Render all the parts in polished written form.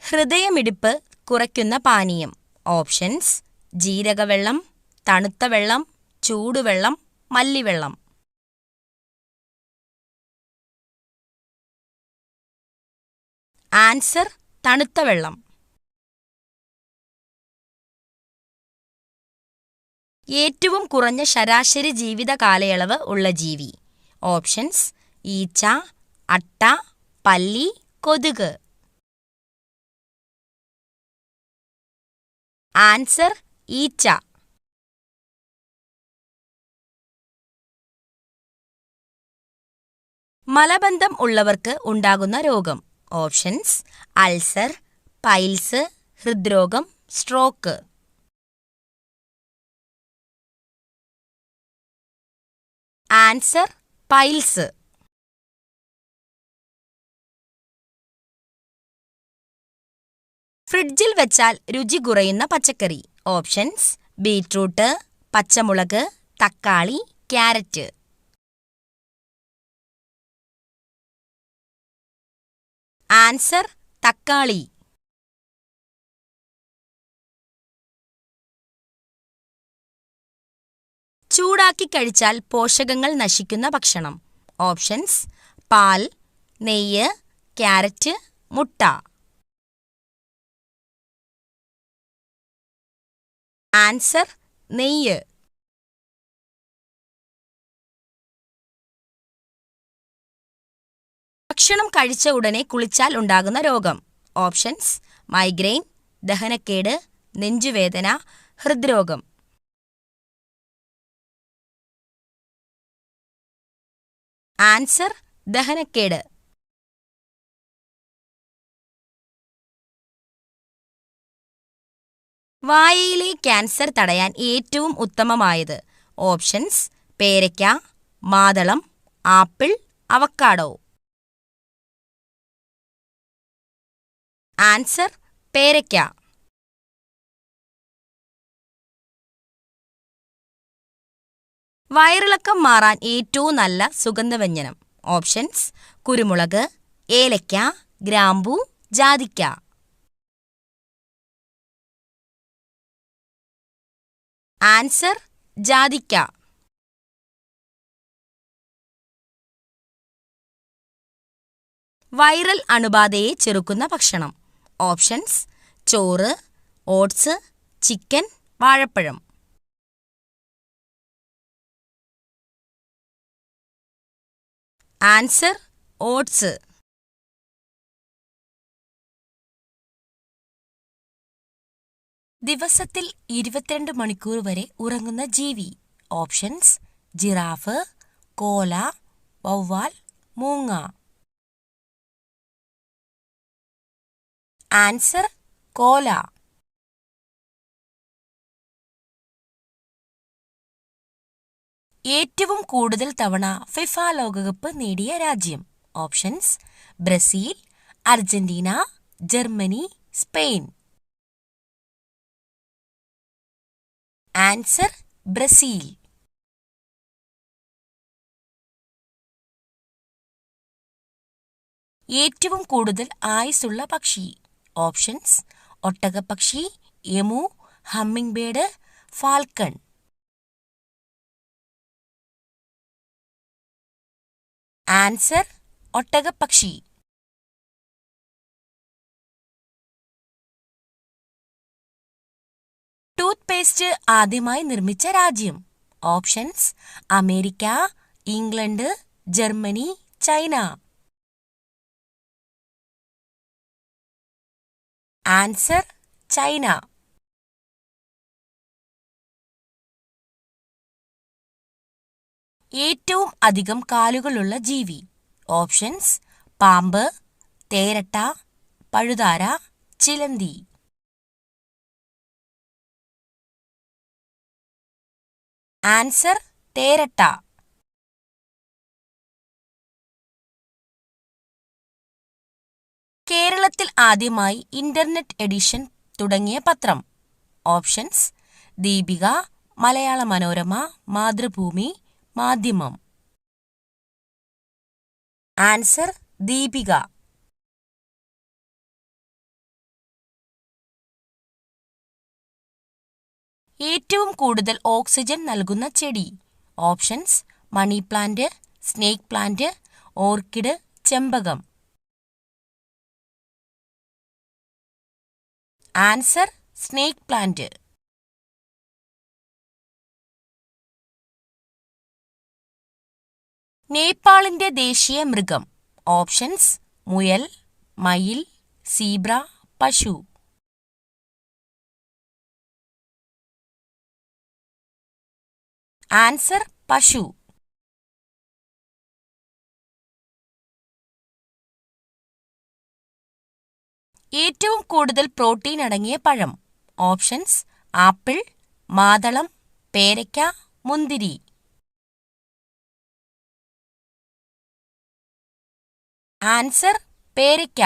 ഹൃദയമിടിപ്പ് കുറയ്ക്കുന്ന പാനീയം. ഓപ്ഷൻസ്: ജീരകവെള്ളം, തണുത്ത വെള്ളം, ചൂടുവെള്ളം, മല്ലിവെള്ളം. ആൻസർ: തണുത്ത വെള്ളം. ഏറ്റവും കുറഞ്ഞ ശരാശരി ജീവിത കാലയളവ് ഉള്ള ജീവി. ഓപ്ഷൻസ്: ഈച്ച, അട്ട, പല്ലി, കൊതുക്. ആൻസർ: ഈച്ച. മലബന്ധം ഉള്ളവർക്ക് ഉണ്ടാകുന്ന രോഗം. ഓപ്ഷൻസ്: അൾസർ, പൈൽസ്, ഹൃദ്രോഗം, സ്ട്രോക്ക്. Answer: piles. ഫ്രിഡ്ജിൽ വെച്ചാൽ രുചി കുറയുന്ന പച്ചക്കറി. ഓപ്ഷൻസ്: ബീറ്റ്റൂട്ട്, പച്ചമുളക്, തക്കാളി, ക്യാരറ്റ്. ആൻസർ: തക്കാളി. ചൂടാക്കി കഴിച്ചാൽ പോഷകങ്ങൾ നശിക്കുന്ന ഭക്ഷണം. ഓപ്ഷൻസ്: പാൽ, നെയ്യ്, ക്യാരറ്റ്, മുട്ട. ആൻസർ: നെയ്യ്. ഭക്ഷണം കഴിച്ച ഉടനെ കുളിച്ചാൽ ഉണ്ടാകുന്ന രോഗം. ഓപ്ഷൻസ്: മൈഗ്രെയിൻ, ദഹനക്കേട്, നെഞ്ചുവേദന, ഹൃദ്രോഗം. ആൻസർ: ദഹനക്കേട്. വായയിലെ ക്യാൻസർ തടയാൻ ഏറ്റവും ഉത്തമമായത്. ഓപ്ഷൻസ്: പേരയ്ക്ക, മാതളം, ആപ്പിൾ, അവക്കാഡോ. ആൻസർ: പേരയ്ക്ക. വയറിളക്കം മാറാൻ ഏറ്റവും നല്ല സുഗന്ധവ്യഞ്ജനം. ഓപ്ഷൻസ്: കുരുമുളക്, ഏലയ്ക്ക, ഗ്രാമ്പൂ, ജാതിക്ക. ആൻസർ: ജാതിക്ക. വൈറൽ അണുബാധയെ ചെറുക്കുന്ന ഭക്ഷണം. ഓപ്ഷൻസ്: ചോറ്, ഓട്സ്, ചിക്കൻ, വാഴപ്പഴം. Answer: oats. ദിവസത്തിൽ 22 മണിക്കൂർ വരെ ഉറങ്ങുന്ന ജീവി. ഓപ്ഷൻസ്: ജിറാഫ്, കോല, വവ്വാൽ, മൂങ്ങ. ആൻസർ: കോല. ഏറ്റവും കൂടുതൽ തവണ ഫിഫ ലോകകപ്പ് നേടിയ രാജ്യം. Options: Brazil, Argentina, Germany, Spain. Answer: Brazil. ഏറ്റവും കൂടുതൽ ആയുസ്സുള്ള പക്ഷി. ഓപ്ഷൻസ്: ഒട്ടകപ്പക്ഷി, emu, humming bird, falcon. Answer: ഒട്ടകപ്പക്ഷി. ടൂത്ത് പേസ്റ്റ് ആദ്യമായി നിർമ്മിച്ച രാജ്യം. Options: America, England, Germany, China. Answer: China. ഏറ്റവും അധികം കാലുകളുള്ള ജീവി. ഓപ്ഷൻസ്: പാമ്പ്, തേരട്ട, പഴുതാര, ചിലന്തി. ആൻസർ: തേരട്ട. കേരളത്തിൽ ആദ്യമായി ഇന്റർനെറ്റ് എഡിഷൻ തുടങ്ങിയ പത്രം. ഓപ്ഷൻസ്: ദീപിക, മലയാള മനോരമ, മാതൃഭൂമി, മാധ്യമം. ആൻസർ: ദീപിക. ഏറ്റവും കൂടുതൽ ഓക്സിജൻ നൽകുന്ന ചെടി? Options: money plant, snake plant, orchid, ചെമ്പകം. Answer: snake plant. നേപ്പാളിന്റെ ദേശീയ മൃഗം? ഓപ്ഷൻസ്: മുയൽ, മയിൽ, സീബ്ര, പശു. ആൻസർ: പശു. ഏറ്റവും കൂടുതൽ പ്രോട്ടീൻ അടങ്ങിയ പഴം? ഓപ്ഷൻസ്: ആപ്പിൾ, മാതളം, പേരയ്ക്ക, മുന്തിരി. ആൻസർ: പേരയ്ക്ക.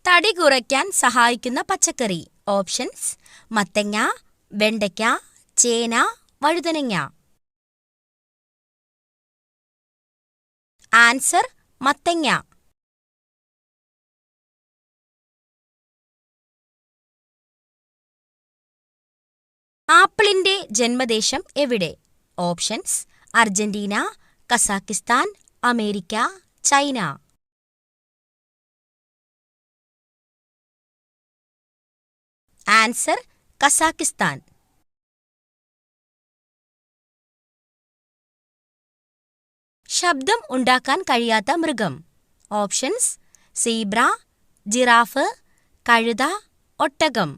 തടി കുറയ്ക്കാൻ സഹായിക്കുന്ന പച്ചക്കറി? ഓപ്ഷൻസ്: മത്തങ്ങ, വെണ്ടയ്ക്ക, ചേന, വഴുതനങ്ങ. ആൻസർ: മത്തങ്ങ. ആപ്പിളിന്റെ ജന്മദേശം എവിടെ? Options: Argentina, Kazakhstan, America, China. Answer: Kazakhstan. ശബ്ദം ഉണ്ടാക്കാൻ കഴിയാത്ത മൃഗം? ഓപ്ഷൻസ്: സീബ്ര, ജിറാഫ്, കഴുത, ഒട്ടകം.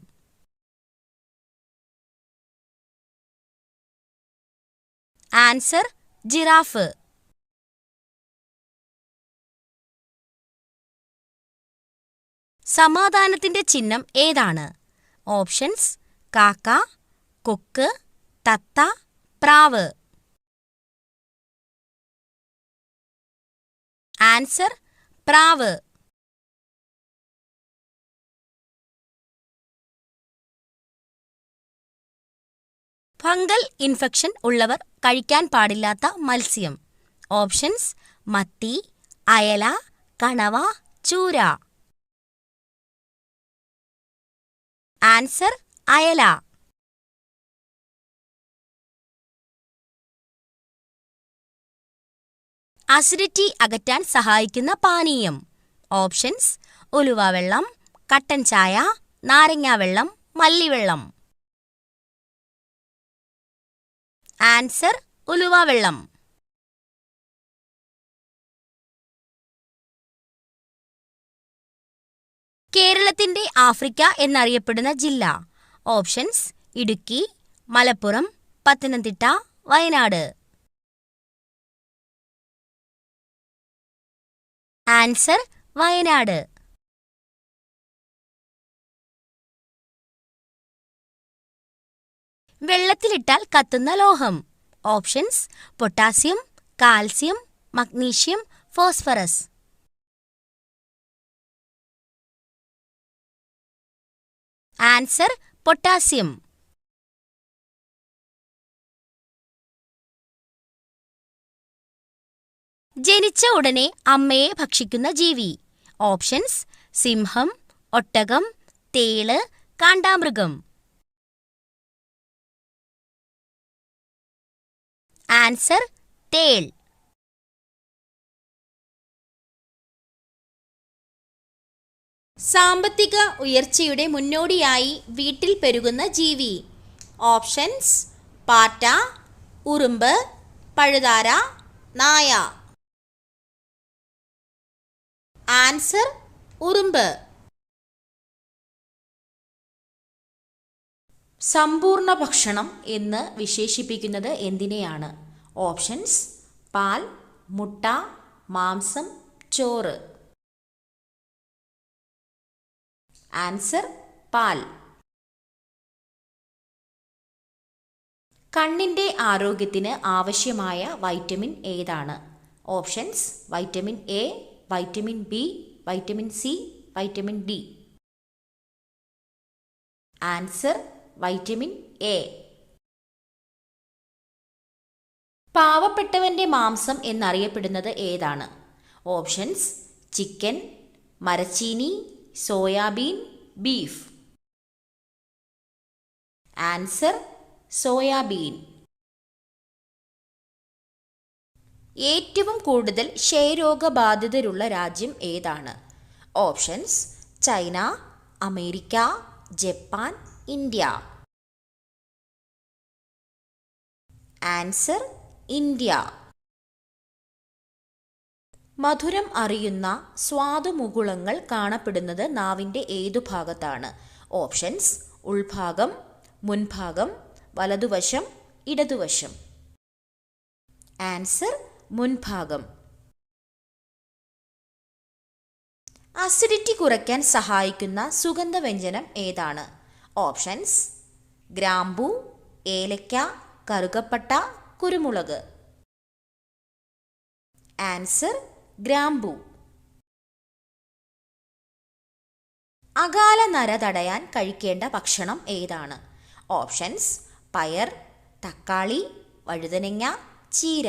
Answer: giraffe. സമാധാനത്തിന്റെ ചിഹ്നം ഏതാണ്? ഓപ്ഷൻസ്: കാക്ക, കൊക്ക്, തത്ത, പ്രാവ്. ആൻസർ: പ്രാവ്. ഫംഗൽ ഇൻഫെക്ഷൻ ഉള്ളവർ കഴിക്കാൻ പാടില്ലാത്ത മത്സ്യം? ഓപ്ഷൻസ്: മത്തി, അയല, കണവ, ചൂര. ആൻസർ: അയല. അസിഡിറ്റി അകറ്റാൻ സഹായിക്കുന്ന പാനീയം? ഓപ്ഷൻസ്: ഉലുവ വെള്ളം, കട്ടൻ ചായ, നാരങ്ങാവെള്ളം, മല്ലിവെള്ളം. ആൻസർ: ഉലുവ-വെള്ളം. കേരളത്തിന്റെ ആഫ്രിക്ക എന്നറിയപ്പെടുന്ന ജില്ല? ഓപ്ഷൻസ്: ഇടുക്കി, മലപ്പുറം, പത്തനംതിട്ട, വയനാട്. ആൻസർ: വയനാട്. വെള്ളത്തിലിട്ടാൽ കത്തുന്ന ലോഹം? Options: potassium, calcium, magnesium, phosphorus. Answer: potassium. ജനിച്ച ഉടനെ അമ്മയെ ഭക്ഷിക്കുന്ന ജീവി? ഓപ്ഷൻസ്: സിംഹം, ഒട്ടകം, തേള്, കാണ്ടാമൃഗം. ആൻസർ: തേൾ. സാമ്പത്തിക ഉയർച്ചയുടെ മുന്നോടിയായി വീട്ടിൽ പെരുകുന്ന ജീവി? ഓപ്ഷൻസ്: പാറ്റ, ഉറുമ്പ്, പഴുതാര, നായ. ആൻസർ: ഉറുമ്പ്. സമ്പൂർണ്ണ ഭക്ഷണം എന്ന് വിശേഷിപ്പിക്കുന്നത് എന്തിനെയാണ്? ഓപ്ഷൻസ്: പാൽ, മുട്ട, മാംസം, ചോറ്. ആൻസർ: പാൽ. കണ്ണിന്റെ ആരോഗ്യത്തിന് ആവശ്യമായ വൈറ്റമിൻ ഏതാണ്? Options: vitamin A, vitamin B, vitamin C, vitamin D. Answer: vitamin A. പാവപ്പെട്ടവന്റെ മാംസം എന്നറിയപ്പെടുന്നത് ഏതാണ്? ഓപ്ഷൻസ്: ചിക്കൻ, മരച്ചീനി, സോയാബീൻ, ബീഫ്. Answer soybean. ഏറ്റവും കൂടുതൽ ക്ഷയരോഗബാധിതരുള്ള രാജ്യം ഏതാണ്? Options: China, America, Japan, India. Answer India. മധുരം അറിയുന്ന സ്വാദുമുകുളങ്ങൾ കാണപ്പെടുന്നത് നാവിൻ്റെ ഏതു ഭാഗത്താണ്? ഓപ്ഷൻസ്: ഉൾഭാഗം, മുൻഭാഗം, വലതുവശം, ഇടതുവശം. ആൻസർ മുൻഭാഗം. അസിഡിറ്റി കുറയ്ക്കാൻ സഹായിക്കുന്ന സുഗന്ധവ്യഞ്ജനം ഏതാണ്? ഓപ്ഷൻസ്: ഗ്രാമ്പൂ, ഏലക്ക, കറുകപ്പട്ട, കുരുമുളക്. ആൻസർ ഗ്രാമ്പൂ. അകാല നര തടയാൻ കഴിക്കേണ്ട ഭക്ഷണം ഏതാണ്? ഓപ്ഷൻസ്: പയർ, തക്കാളി, വഴുതനങ്ങ, ചീര.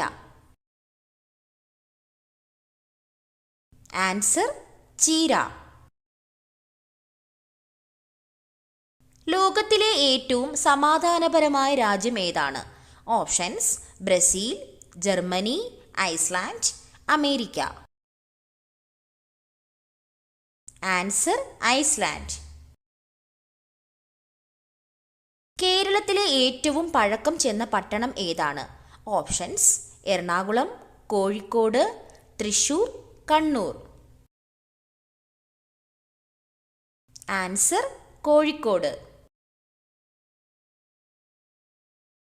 ആൻസർ ചീര. ലോകത്തിലെ ഏറ്റവും സമാധാനപരമായ രാജ്യം ഏതാണ്? Options: Brazil, Germany, Iceland, America. Answer Iceland. കേരളത്തിലെ ഏറ്റവും പഴക്കം ചെന്ന പട്ടണം ഏതാണ്? ഓപ്ഷൻസ്: എറണാകുളം, കോഴിക്കോട്, തൃശൂർ, കണ്ണൂർ. ആൻസർ കോഴിക്കോട്.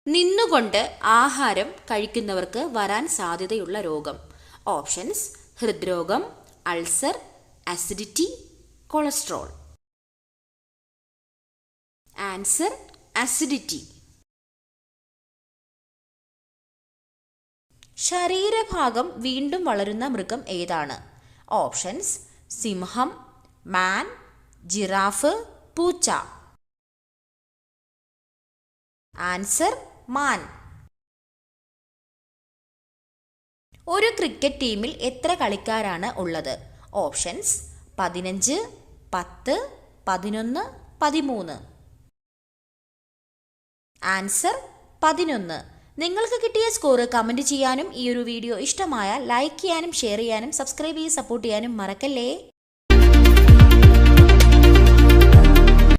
നിന്നുകൊണ്ട് ആഹാരം കഴിക്കുന്നവർക്ക് വരാൻ സാധ്യതയുള്ള രോഗം? ഓപ്ഷൻസ്: ഹൃദ്രോഗം, ulcer, acidity, cholesterol. Answer acidity. ശരീരഭാഗം വീണ്ടും വളരുന്ന മൃഗം ഏതാണ്? ഓപ്ഷൻസ്: സിംഹം, മാൻ, ജിറാഫ്, പൂച്ച. ആൻസർ മാൻ. ഒരു ക്രിക്കറ്റ് ടീമിൽ എത്ര കളിക്കാരാണ് ഉള്ളത്? ഓപ്ഷൻസ്: 15, 10, 11, 13. ആൻസർ 11. നിങ്ങൾക്ക് കിട്ടിയ സ്കോർ കമൻറ്റ് ചെയ്യാനും ഈ ഒരു വീഡിയോ ഇഷ്ടമായാൽ ലൈക്ക് ചെയ്യാനും ഷെയർ ചെയ്യാനും സബ്സ്ക്രൈബ് ചെയ്ത് സപ്പോർട്ട് ചെയ്യാനും മറക്കല്ലേ.